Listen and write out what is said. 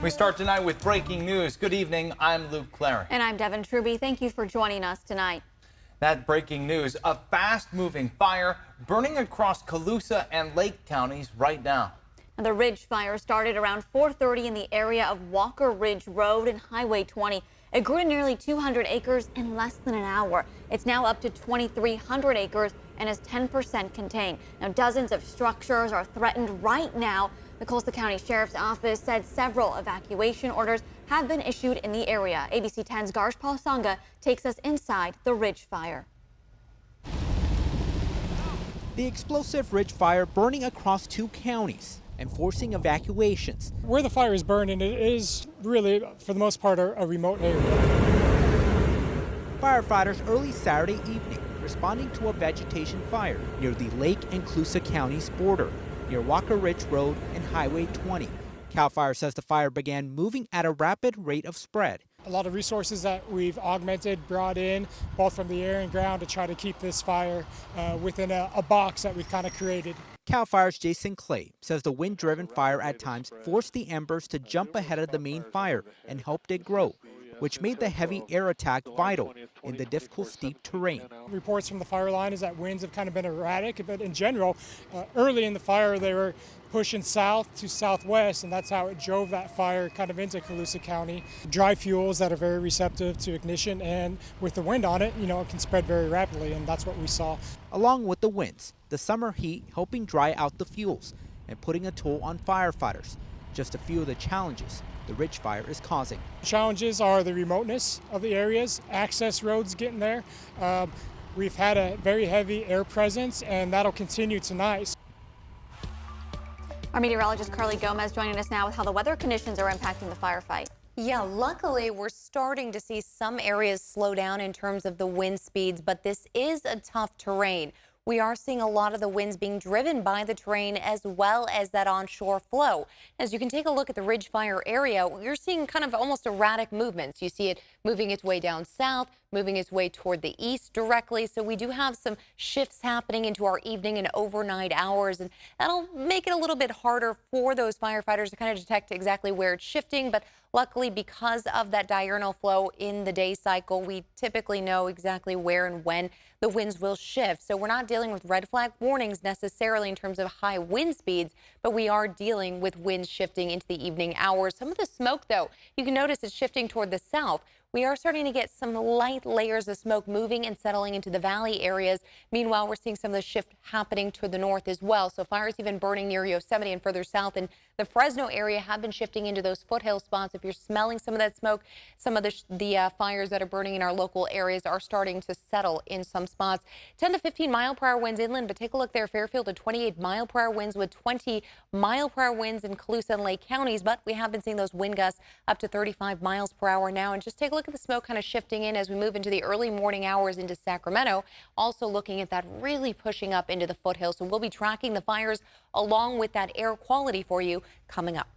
We start tonight with breaking news. Good evening, I'm Luke Clary. And I'm Devin Truby. Thank you for joining us tonight. That breaking news, a fast-moving fire burning across Colusa and Lake counties right now. And the Ridge Fire started around 4:30 in the area of Walker Ridge Road and Highway 20. It grew to nearly 200 acres in less than an hour. It's now up to 2,300 acres and is 10% contained. Now, dozens of structures are threatened right now. The Colusa County Sheriff's Office said several evacuation orders have been issued in the area. ABC 10's Garsh Pausanga takes us inside the Ridge Fire. The explosive Ridge Fire burning across 2 counties and forcing evacuations. Where the fire is burning, it is really, for the most part, a remote area. Firefighters early Saturday evening responding to a vegetation fire near the Lake and Colusa counties border, near Walker Ridge Road and Highway 20. CAL FIRE says the fire began moving at a rapid rate of spread. A lot of resources that we've augmented, brought in, both from the air and ground, to try to keep this fire within a box that we've kind of created. CAL FIRE's Jason Clay says the wind-driven fire at times forced the embers to jump ahead of the main fire and helped it grow, which made the heavy air attack vital in the difficult steep terrain. Reports from the fire line is that winds have kind of been erratic, but in general, early in the fire they were pushing south to southwest, and that's how it drove that fire kind of into Colusa County. Dry fuels that are very receptive to ignition, and with the wind on it, it can spread very rapidly, and that's what we saw. Along with the winds, the summer heat helping dry out the fuels and putting a toll on firefighters. Just a few of the challenges the Ridge Fire is causing. Challenges are the remoteness of the areas, access roads getting there. We've had a very heavy air presence, and that'll continue tonight. Our meteorologist Carly Gomez joining us now with how the weather conditions are impacting the firefight. Yeah, luckily we're starting to see some areas slow down in terms of the wind speeds, but this is a tough terrain. We are seeing a lot of the winds being driven by the terrain as well as that onshore flow. As you can take a look at the Ridge Fire area, you're seeing kind of almost erratic movements. You see it moving its way down south, moving its way toward the east directly. So we do have some shifts happening into our evening and overnight hours, and that'll make it a little bit harder for those firefighters to kind of detect exactly where it's shifting. But luckily, because of that diurnal flow in the day cycle, we typically know exactly where and when the winds will shift. So we're not dealing with red flag warnings necessarily in terms of high wind speeds, but we are dealing with winds shifting into the evening hours. Some of the smoke, though, you can notice it's shifting toward the south. We are starting to get some light layers of smoke moving and settling into the valley areas. Meanwhile, we're seeing some of the shift happening to the north as well. So fires even burning near Yosemite and further south in the Fresno area have been shifting into those foothill spots. If you're smelling some of that smoke, some of the fires that are burning in our local areas are starting to settle in some spots. 10 to 15 mile-per-hour winds inland, but take a look there. Fairfield to 28 mile-per-hour winds with 20 mile-per-hour winds in Colusa and Lake counties. But we have been seeing those wind gusts up to 35 miles per hour now. And just take a look at the smoke kind of shifting in as we move into the early morning hours into Sacramento. Also looking at that really pushing up into the foothills. So we'll be tracking the fires along with that air quality for you coming up.